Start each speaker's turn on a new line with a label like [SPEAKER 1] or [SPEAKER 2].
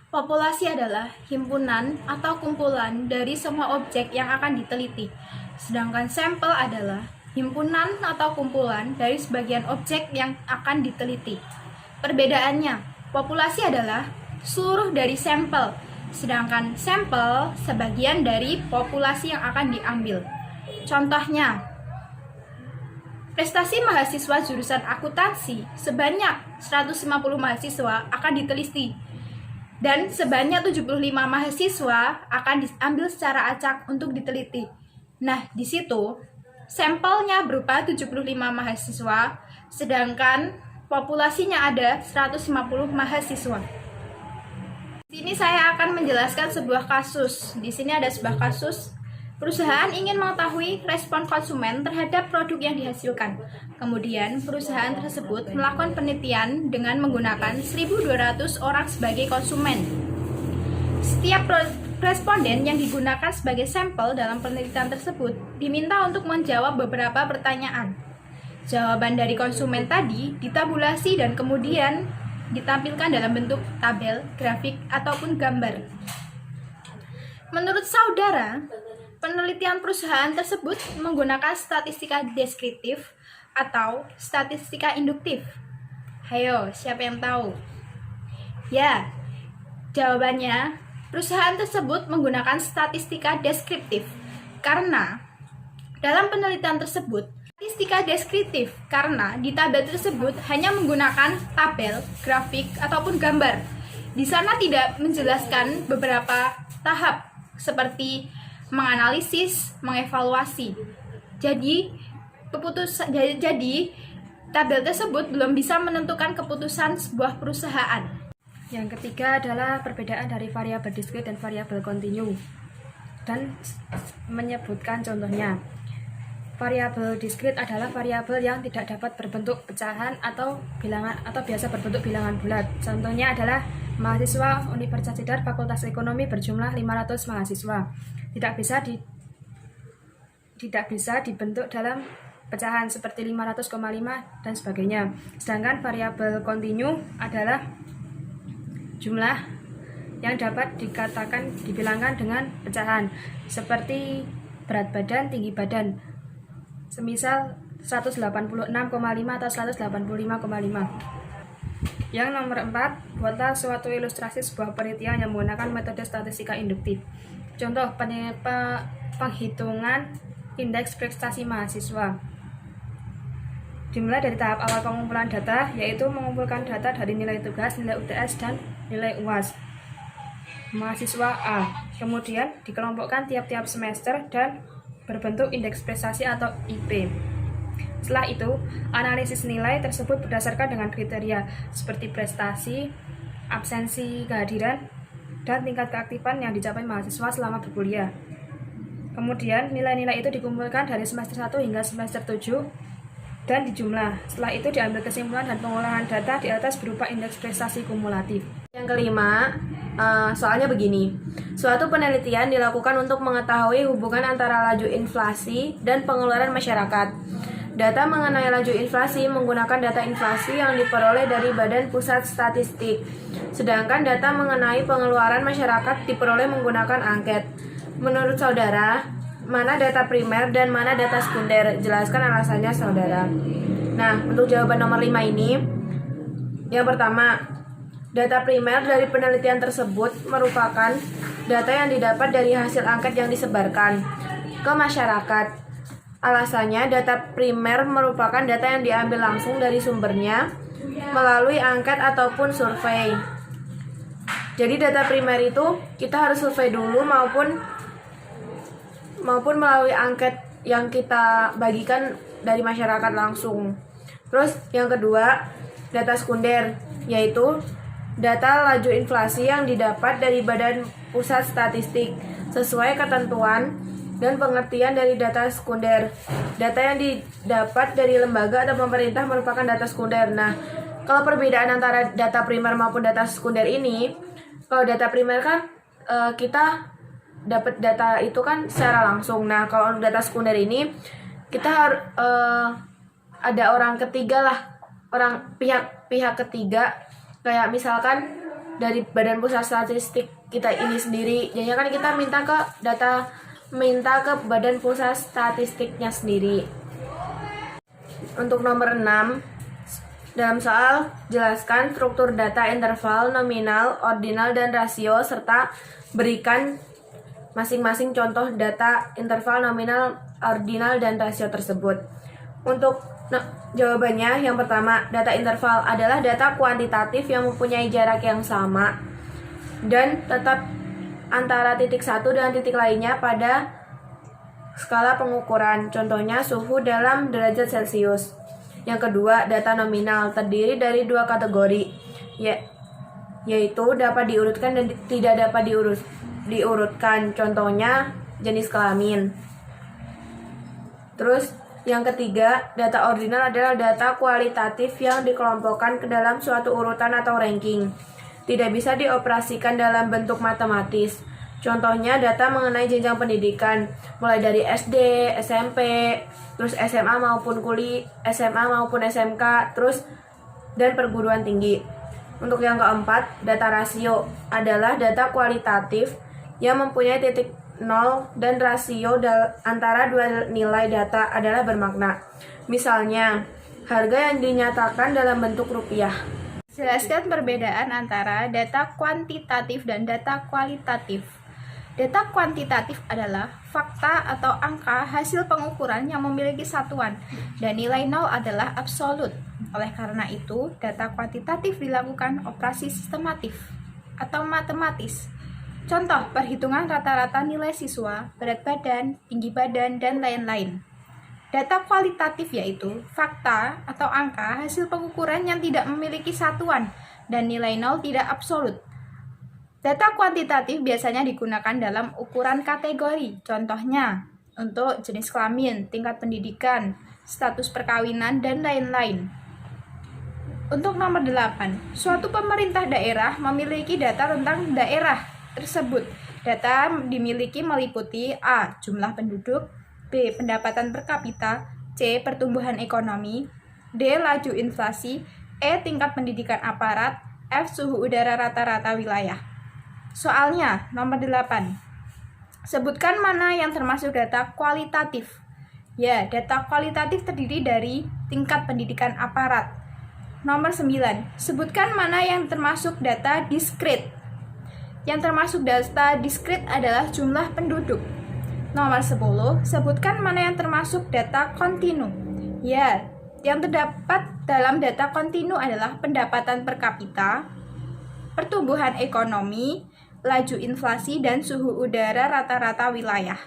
[SPEAKER 1] Populasi adalah himpunan atau kumpulan dari semua objek yang akan diteliti, sedangkan sampel adalah himpunan atau kumpulan dari sebagian objek yang akan diteliti. Perbedaannya, populasi adalah seluruh dari sampel, sedangkan sampel sebagian dari populasi yang akan diambil. Contohnya, prestasi mahasiswa jurusan akuntansi sebanyak 150 mahasiswa akan diteliti dan sebanyak 75 mahasiswa akan diambil secara acak untuk diteliti. Nah, di situ sampelnya berupa 75 mahasiswa, sedangkan populasinya ada 150 mahasiswa. Di sini saya akan menjelaskan sebuah kasus. Di sini ada sebuah kasus. Perusahaan ingin mengetahui respon konsumen terhadap produk yang dihasilkan. Kemudian, perusahaan tersebut melakukan penelitian dengan menggunakan 1.200 orang sebagai konsumen. Setiap responden yang digunakan sebagai sampel dalam penelitian tersebut diminta untuk menjawab beberapa pertanyaan. Jawaban dari konsumen tadi ditabulasi dan kemudian ditampilkan dalam bentuk tabel, grafik, ataupun gambar. Menurut saudara, penelitian perusahaan tersebut menggunakan statistika deskriptif atau statistika induktif. Hayo, siapa yang tahu? Ya, jawabannya, perusahaan tersebut menggunakan statistika deskriptif karena dalam penelitian tersebut, statistika deskriptif karena di tabel tersebut hanya menggunakan tabel, grafik, ataupun gambar. Di sana tidak menjelaskan beberapa tahap seperti menganalisis, mengevaluasi. Jadi tabel tersebut belum bisa menentukan keputusan sebuah perusahaan.
[SPEAKER 2] Yang ketiga adalah perbedaan dari variabel diskrit dan variabel kontinu, dan menyebutkan contohnya. Variabel diskrit adalah variabel yang tidak dapat berbentuk pecahan atau bilangan atau biasa berbentuk bilangan bulat. Contohnya adalah mahasiswa Universitas Cedar Fakultas Ekonomi berjumlah 500 mahasiswa. Tidak bisa dibentuk dalam pecahan seperti 500,5 dan sebagainya. Sedangkan variabel kontinu adalah jumlah yang dapat dibilangkan dengan pecahan seperti berat badan, tinggi badan, semisal 186,5 atau 185,5. Yang nomor 4, buatlah suatu ilustrasi sebuah penelitian yang menggunakan metode statistika induktif. Contoh penghitungan indeks prestasi mahasiswa. Dimulai dari tahap awal pengumpulan data, yaitu mengumpulkan data dari nilai tugas, nilai UTS, dan nilai UAS mahasiswa A. Kemudian dikelompokkan tiap-tiap semester dan berbentuk indeks prestasi atau IP. Setelah itu, analisis nilai tersebut berdasarkan dengan kriteria seperti prestasi, absensi kehadiran, dan tingkat keaktifan yang dicapai mahasiswa selama berkuliah. Kemudian, nilai-nilai itu dikumpulkan dari semester 1 hingga semester 7 dan dijumlah. Setelah itu diambil kesimpulan dan pengolahan data di atas berupa indeks prestasi kumulatif.
[SPEAKER 3] Yang kelima, soalnya begini. Suatu penelitian dilakukan untuk mengetahui hubungan antara laju inflasi dan pengeluaran masyarakat. Data mengenai laju inflasi menggunakan data inflasi yang diperoleh dari Badan Pusat Statistik. Sedangkan data mengenai pengeluaran masyarakat diperoleh menggunakan angket. Menurut saudara, mana data primer dan mana data sekunder? Jelaskan alasannya saudara. Nah, untuk jawaban nomor 5 ini, yang pertama, data primer dari penelitian tersebut merupakan data yang didapat dari hasil angket yang disebarkan ke masyarakat. Alasannya, data primer merupakan data yang diambil langsung dari sumbernya melalui angket ataupun survei. Jadi data primer itu kita harus survei dulu maupun melalui angket yang kita bagikan dari masyarakat langsung. Terus yang kedua, data sekunder, yaitu data laju inflasi yang didapat dari Badan Pusat Statistik sesuai ketentuan dan pengertian dari data sekunder. Data yang didapat dari lembaga atau pemerintah merupakan data sekunder. Nah, kalau perbedaan antara data primer maupun data sekunder ini, kalau data primer kan kita dapat data itu kan secara langsung. Nah, kalau data sekunder ini kita harus ada orang ketiga lah, pihak ketiga, kayak misalkan dari Badan Pusat Statistik kita ini sendiri. Jadinya kan kita minta ke Badan Pusat Statistiknya sendiri. Untuk nomor 6, dalam soal jelaskan struktur data interval, nominal, ordinal, dan rasio serta berikan masing-masing contoh data interval, nominal, ordinal, dan rasio tersebut. Untuk jawabannya, yang pertama, data interval adalah data kuantitatif yang mempunyai jarak yang sama dan tetap antara titik satu dan titik lainnya pada skala pengukuran. Contohnya suhu dalam derajat Celcius. Yang kedua, data nominal terdiri dari dua kategori, yaitu dapat diurutkan dan tidak dapat diurutkan. Contohnya jenis kelamin. Terus yang ketiga, data ordinal adalah data kualitatif yang dikelompokkan ke dalam suatu urutan atau ranking. Tidak bisa dioperasikan dalam bentuk matematis. Contohnya data mengenai jenjang pendidikan, mulai dari SD, SMP, terus SMA maupun SMK, terus dan perguruan tinggi. Untuk yang keempat, data rasio adalah data kualitatif yang mempunyai titik 0 dan rasio antara dua nilai data adalah bermakna. Misalnya, harga yang dinyatakan dalam bentuk rupiah.
[SPEAKER 1] Jelaskan perbedaan antara data kuantitatif dan data kualitatif. Data kuantitatif adalah fakta atau angka hasil pengukuran yang memiliki satuan, dan nilai 0 adalah absolut. Oleh karena itu, data kuantitatif dilakukan operasi sistematif atau matematis. Contoh, perhitungan rata-rata nilai siswa, berat badan, tinggi badan, dan lain-lain. Data kualitatif yaitu fakta atau angka hasil pengukuran yang tidak memiliki satuan, dan nilai 0 tidak absolut. Data kuantitatif biasanya digunakan dalam ukuran kategori, contohnya untuk jenis kelamin, tingkat pendidikan, status perkawinan, dan lain-lain. Untuk nomor 8, suatu pemerintah daerah memiliki data tentang daerah tersebut. Data dimiliki meliputi A. Jumlah penduduk, B. Pendapatan per kapita, C. Pertumbuhan ekonomi, D. Laju inflasi, E. Tingkat pendidikan aparat, F. Suhu udara rata-rata wilayah. Soalnya, nomor 8. Sebutkan mana yang termasuk data kualitatif. Ya, data kualitatif terdiri dari tingkat pendidikan aparat. Nomor 9. Sebutkan mana yang termasuk data diskrit. Yang termasuk data diskrit adalah jumlah penduduk. Nomor 10. Sebutkan mana yang termasuk data kontinu. Ya, yang terdapat dalam data kontinu adalah pendapatan per kapita, pertumbuhan ekonomi, laju inflasi, dan suhu udara rata-rata wilayah.